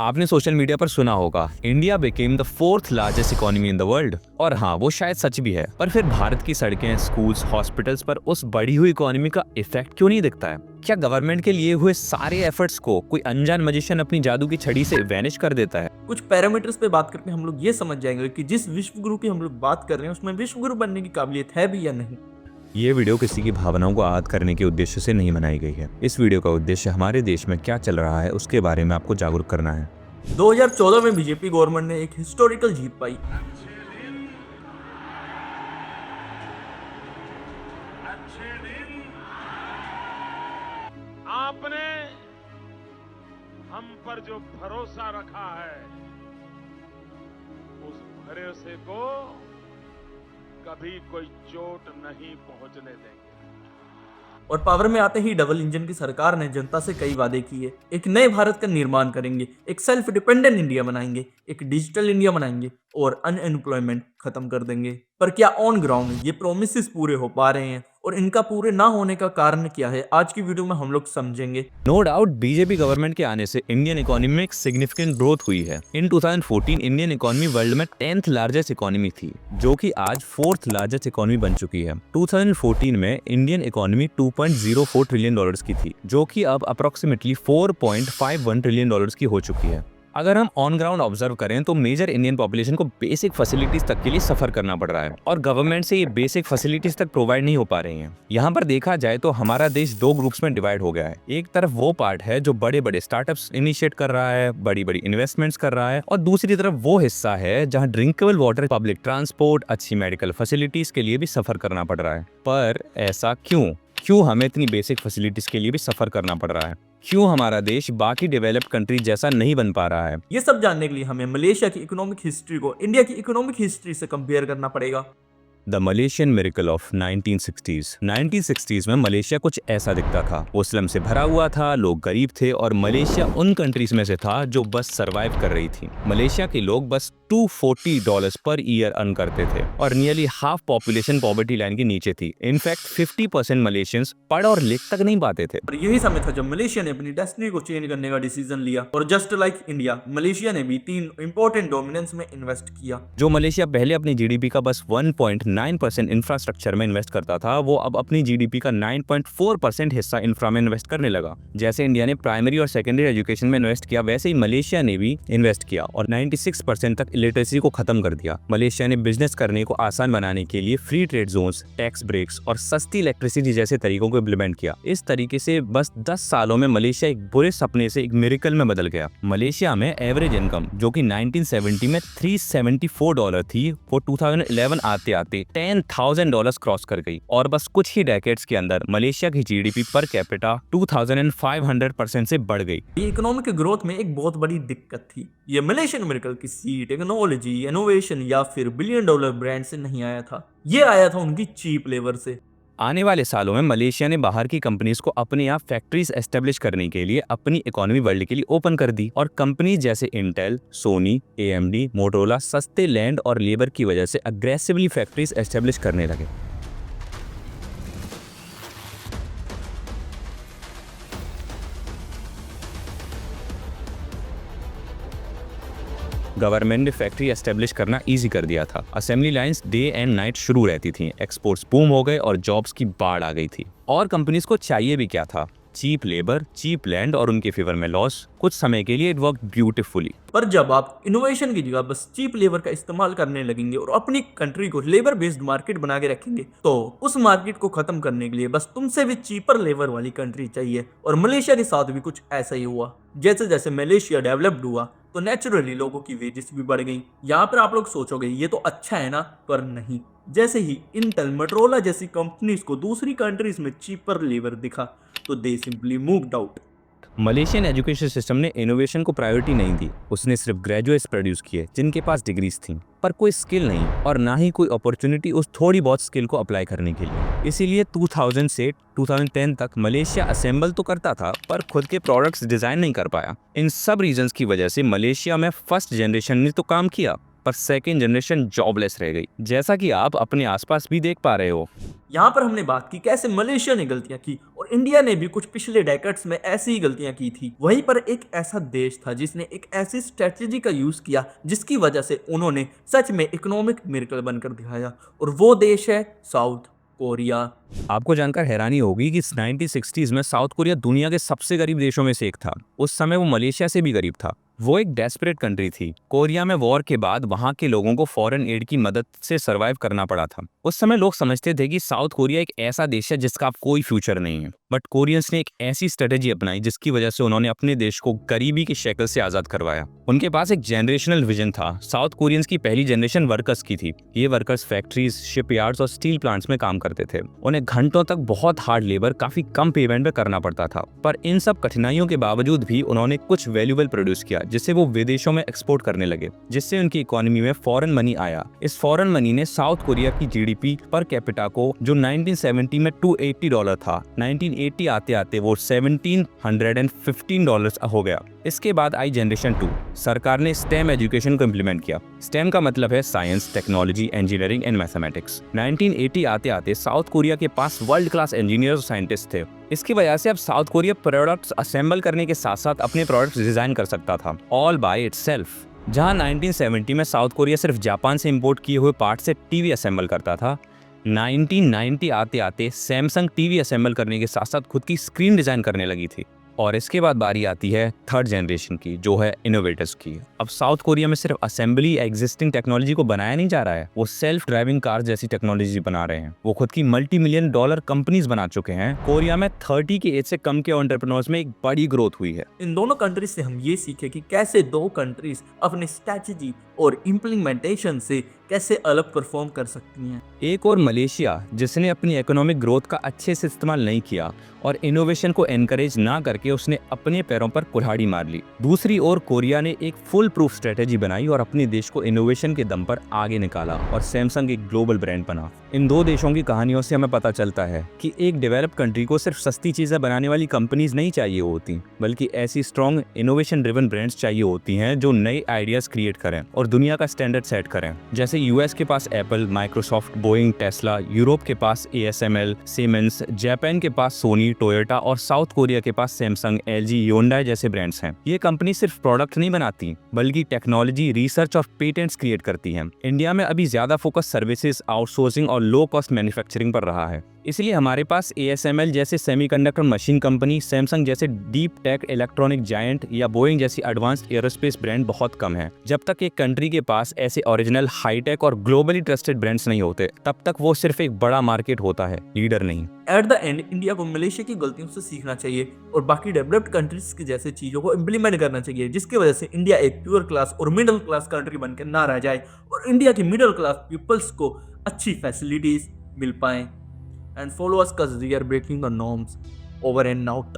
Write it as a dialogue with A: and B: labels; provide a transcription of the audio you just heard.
A: आपने social media पर सुना होगा, India became the fourth largest economy in the world. और हाँ, वो शायद सच भी है, पर फिर भारत की सड़कें, स्कूल्स, हॉस्पिटल्स पर उस बढ़ी हुई इकोनॉमी का इफेक्ट क्यों नहीं दिखता है? क्या गवर्नमेंट के लिए हुए सारे एफर्ट्स को कोई अनजान मैजिशियन अपनी जादू की छड़ी से वैनिश कर देता है?
B: कुछ पैरामीटर्स पे बात करके हम लोग ये समझ जाएंगे कि जिस विश्व गुरु की हम लोग बात कर रहे हैं उसमें विश्व गुरु बनने की काबिलियत है भी या नहीं।
A: ये वीडियो किसी की भावनाओं को आहत करने के उद्देश्य से नहीं बनाई गई है। इस वीडियो का उद्देश्य हमारे देश में क्या चल रहा है उसके बारे में आपको जागरूक करना है।
B: 2014 में बीजेपी गवर्नमेंट ने एक हिस्टोरिकल जीत पाई।
C: आपने हम पर जो भरोसा रखा है, उस भरोसे को कभी कोई चोट नहीं पहुंचने देंगे।
B: और पावर में आते ही डबल इंजन की सरकार ने जनता से कई वादे किए। एक नए भारत का निर्माण करेंगे, एक सेल्फ डिपेंडेंट इंडिया बनाएंगे, एक डिजिटल इंडिया बनाएंगे और अनएम्प्लॉयमेंट खत्म कर देंगे। पर क्या ऑन ग्राउंड ये प्रोमिसेस पूरे हो पा रहे हैं और इनका पूरे ना होने का कारण क्या है, आज की वीडियो में हम लोग समझेंगे।
A: नो डाउट, बीजेपी गवर्नमेंट के आने से इंडियन इकोनॉमी में एक सिग्निफिकेंट ग्रोथ हुई है। इन 2014 इंडियन इकोनॉमी वर्ल्ड में 10th लार्जेस्ट इकोनॉमी थी, जो कि आज 4th लार्जेस्ट इकोनॉमी बन चुकी है। 2014 में इंडियन इकोनॉमी $2.04 ट्रिलियन की थी, जो कि अब अप्रोक्सीमेटली $4.51 ट्रिलियन की हो चुकी है। अगर हम ऑन ग्राउंड ऑब्जर्व करें तो मेजर इंडियन पॉपुलेशन को बेसिक फैसिलिटीज तक के लिए सफर करना पड़ रहा है और गवर्नमेंट से ये बेसिक फैसिलिटीज तक प्रोवाइड नहीं हो पा रही हैं। यहाँ पर देखा जाए तो हमारा देश दो ग्रुप्स में डिवाइड हो गया है। एक तरफ वो पार्ट है जो बड़े बड़े स्टार्टअप्स इनिशिएट कर रहा है, बड़ी बड़ी इन्वेस्टमेंट्स कर रहा है, और दूसरी तरफ वो हिस्सा है जहाँ ड्रिंकेबल वाटर, पब्लिक ट्रांसपोर्ट, अच्छी मेडिकल फैसिलिटीज के लिए भी सफर करना पड़ रहा है। पर ऐसा क्यों हमें इतनी बेसिक फैसिलिटीज के लिए भी सफर करना पड़ रहा है? क्यों हमारा देश बाकी डेवलप्ड कंट्री जैसा नहीं बन पा रहा है?
B: ये सब जानने के लिए हमें मलेशिया की इकोनॉमिक हिस्ट्री को इंडिया की इकोनॉमिक हिस्ट्री से कंपेयर करना पड़ेगा।
A: The Malaysian miracle of 1960s में मलेशिया कुछ ऐसा दिखता था। वो स्लम से भरा हुआ था, लोग गरीब थे और मलेशिया उन कंट्रीज में से था जो बस सरवाइव कर रही थी। मलेशिया के लोग बस $240 पर ईयर अर्न करते थे और nearly half population poverty line के नीचे थी। इनफैक्ट 50% मलेशियंस पढ़ और लिख तक नहीं पाते थे।
B: और यही समय था जब मलेशिया ने अपनी डेस्टिनी को चेंज करने का डिसीजन लिया और जस्ट लाइक इंडिया, मलेशिया ने भी 3 इंपॉर्टेंट डोमिनेंस में इन्वेस्ट किया।
A: जो मलेशिया पहले अपनी जीडीपी का बस 1.9% इंफ्रास्ट्रक्चर में इन्वेस्ट करता था, वो अब अपनी जीडीपी का 9.4% हिस्सा इंफ्रा में इन्वेस्ट करने लगा। जैसे इंडिया ने प्राइमरी और सेकेंडरी एजुकेशन में इन्वेस्ट किया, वैसे ही मलेशिया ने भी इन्वेस्ट किया और 96% तक इलिटरेसी को खत्म कर दिया। मलेशिया ने बिजनेस करने को आसान बनाने के लिए free trade zones, tax breaks और सस्ती इलेक्ट्रिसिटी जैसे तरीकों को इम्प्लीमेंट किया। इस तरीके से बस 10 सालों में मलेशिया एक बुरे सपने से एक मिरेकल में बदल गया। मलेशिया में एवरेज इनकम, जो कि 1970 में $374 थी, वो 2011 आते आते $10,000 क्रॉस कर गई और बस कुछ ही डेकेड्स के अंदर मलेशिया की जीडीपी पर कैपिटा 2500% से बढ़ गई।
B: ये इकोनॉमिक ग्रोथ में एक बहुत बड़ी दिक्कत थी। ये मलेशियन मिरेकल किसी टेक्नोलॉजी, इनोवेशन या फिर $1 बिलियन ब्रांड से नहीं आया था। ये आया था उनकी चीप लेबर से।
A: आने वाले सालों में मलेशिया ने बाहर की कंपनीज को अपने यहाँ फैक्ट्रीज एस्टेब्लिश करने के लिए अपनी इकोनॉमी वर्ल्ड के लिए ओपन कर दी और कंपनीज जैसे इंटेल, सोनी, AMD, मोटोरोला सस्ते लैंड और लेबर की वजह से अग्रेसिवली फैक्ट्रीज एस्टेब्लिश करने लगे। गवर्नमेंट ने फैक्ट्री एस्टेब्लिश करना इजी कर दिया था। Assembly lines day and night शुरू रहती थी, एक्सपोर्ट्स बूम हो गए और जॉब्स की बाढ़ आ गई थी। और कंपनीज को चाहिए भी क्या था? चीप लेबर, चीप लैंड और उनके फेवर में लॉस। कुछ समय के लिए इट वर्क ब्यूटीफुली।
B: पर जब आप इनोवेशन की जगह बस चीप लेबर का इस्तेमाल करने लगेंगे और अपनी कंट्री को लेबर बेस्ड मार्केट बना के रखेंगे, तो उस मार्केट को खत्म करने के लिए बस तुमसे भी चीपर लेबर वाली कंट्री चाहिए। और मलेशिया के साथ भी कुछ ऐसा ही हुआ। जैसे जैसे मलेशिया डेवलप्ड हुआ तो नेचुरली लोगों की वेजेस भी बढ़ गई। यहाँ पर आप लोग सोचोगे ये तो अच्छा है ना, पर नहीं। जैसे ही इंटेल, मोटोरोला जैसी कंपनीज को दूसरी कंट्रीज में चीपर लेबर दिखा तो दे simply moved out.
A: Malaysian education system ने इनोवेशन को प्रायोरिटी नहीं दी। उसने सिर्फ ग्रेजुएट्स प्रोड्यूस किए जिनके पास डिग्रीज थी, पर कोई स्किल नहीं और ना ही कोई अपॉर्चुनिटी उस थोड़ी बहुत स्किल को अप्लाई करने के लिए। इसीलिए 2000 से 2010 तक मलेशिया असेंबल तो करता था, पर खुद के प्रोडक्ट्स डिजाइन नहीं कर पाया। इन सब रीजंस की वजह से मलेशिया में फर्स्ट जनरेशन ने तो काम किया, पर सेकेंड जनरेशन जॉबलेस रह गई, जैसा कि आप अपने आसपास भी देख पा रहे हो।
B: यहाँ पर हमने बात की कैसे मलेशिया ने गलतियां की और इंडिया ने भी कुछ पिछले डेकेड्स में ऐसी ही गलतियां की थी। वहीं पर एक ऐसा देश था जिसने एक ऐसी स्ट्रेटजी का यूज किया जिसकी वजह से उन्होंने सच में इकोनॉमिक मिरेकल बनकर दिखाया, और वो देश है साउथ कोरिया।
A: आपको जानकर हैरानी होगी कि 1960s में साउथ कोरिया दुनिया के सबसे गरीब देशों में से एक था। उस समय वो मलेशिया से भी गरीब था। वो एक डेस्परेट कंट्री थी। कोरिया में वॉर के बाद वहां के लोगों को फॉरेन एड की मदद से सरवाइव करना पड़ा था। उस समय लोग समझते थे कि साउथ कोरिया एक ऐसा देश है जिसका अब कोई फ्यूचर नहीं है, बट कोरियंस ने एक ऐसी स्ट्रेटेजी अपनाई जिसकी वजह से उन्होंने अपने देश को गरीबी की शक्ल से आजाद करवाया। उनके पास एक जनरेशनल विजन था। साउथ कोरियंस की पहली जनरेशन वर्कर्स की थी। ये वर्कर्स फैक्ट्रीज, शिपयार्ड्स और स्टील प्लांट्स में काम करते थे। उन्हें घंटों तक बहुत हार्ड लेबर काफी कम पेमेंट में करना पड़ता था, पर इन सब कठिनाइयों के बावजूद भी उन्होंने कुछ वैल्यूएबल प्रोड्यूस किया जिससे वो विदेशों में एक्सपोर्ट करने लगे, जिससे उनकी इकोनॉमी में फॉरेन मनी आया। इस फॉरेन मनी ने साउथ कोरिया की जीडीपी पर कैपिटा को, जो 1970 में $280 था, 1980 आते आते वो $1715 हो गया। इसके बाद आई जनरेशन 2। सरकार ने स्टेम एजुकेशन को इम्प्लीमेंट किया। स्टेम का मतलब है science, technology, engineering and mathematics. 1980 आते आते साउथ कोरिया के पास वर्ल्ड क्लास इंजीनियर्स और साइंटिस्ट थे। इसकी वजह से अब साउथ कोरिया प्रोडक्ट्स असेंबल करने के साथ साथ अपने प्रोडक्ट्स डिजाइन कर सकता था, ऑल बाय इटसेल्फ। जहां 1970 में साउथ कोरिया सिर्फ जापान से इंपोर्ट किए हुए पार्ट से टीवी असेंबल करता था, 1990 आते आते सैमसंग टीवी असेंबल करने के साथ साथ खुद की स्क्रीन डिजाइन करने लगी थी। और इसके बाद बारी आती है थर्ड जनरेशन की, जो है इनोवेटर्स की। अब साउथ कोरिया में सिर्फ असेंबली एग्जिस्टिंग टेक्नोलॉजी को बनाया नहीं जा रहा है, वो सेल्फ ड्राइविंग कार जैसी टेक्नोलॉजी बना रहे हैं। वो खुद की $multi-million कंपनीज बना चुके हैं। कोरिया में 30 की एज से कम के एंटरप्रेन्योर्स में एक बड़ी ग्रोथ हुई है।
B: इन दोनों कंट्रीज से हम ये सीखे कि कैसे दो कंट्रीज अपने स्ट्रेटजी और इम्प्लीमेंटेशन से कैसे अलग परफॉर्म कर सकती हैं।
A: एक और मलेशिया, जिसने अपनी इकोनॉमिक ग्रोथ का अच्छे से इस्तेमाल नहीं किया और इनोवेशन को एनकरेज ना करके उसने अपने पैरों पर कुल्हाड़ी मार ली। दूसरी ओर कोरिया ने एक फुल प्रूफ स्ट्रेटेजी बनाई और अपने देश को इनोवेशन के दम पर आगे निकाला और सैमसंग एक ग्लोबल ब्रांड बना। इन दो देशों की कहानियों से हमें पता चलता है कि एक डेवलप कंट्री को सिर्फ सस्ती चीजें बनाने वाली कंपनीज नहीं चाहिए होती, बल्कि ऐसी स्ट्रॉन्ग इनोवेशन ड्रिवन ब्रांड्स चाहिए होती हैं जो नए आइडियाज क्रिएट करें और दुनिया का स्टैंडर्ड सेट करें। जैसे यूएस के पास Apple, Microsoft, Boeing, Tesla, Europe के पास ASML, सीमेंस, जापान के पास सोनी, टोयोटा और साउथ कोरिया के पास सैमसंग, LG, Hyundai जैसे ब्रांड्स हैं। ये कंपनी सिर्फ प्रोडक्ट नहीं बनाती, बल्कि टेक्नोलॉजी, रिसर्च और पेटेंट्स क्रिएट करती हैं। इंडिया में अभी ज्यादा फोकस सर्विसेज, आउटसोर्सिंग और लो कॉस्ट मैन्युफैक्चरिंग पर रहा है। इसलिए हमारे पास ASML जैसे सेमीकंडक्टर मशीन कंपनी, सैमसंग जैसे डीप टेक इलेक्ट्रॉनिक जायंट या बोइंग जैसी एडवांस्ड एरोस्पेस ब्रांड बहुत कम है। जब तक एक कंट्री के पास ऐसे ओरिजिनल, हाईटेक और ग्लोबली ट्रस्टेड ब्रांड्स नहीं होते, तब तक वो सिर्फ एक बड़ा मार्केट होता है, लीडर नहीं।
B: एट द एंड इंडिया को मलेशिया की गलतियों से सीखना चाहिए और बाकी डेवलप्ड कंट्रीज की जैसे चीजों को इम्प्लीमेंट करना चाहिए, जिसकी वजह से इंडिया एक प्योर क्लास और मिडिल क्लास कंट्री बनकर ना रह जाए और इंडिया की मिडिल क्लास पीपल्स को अच्छी फैसिलिटीज मिल पाए। And follow us because we are breaking the norms over and out.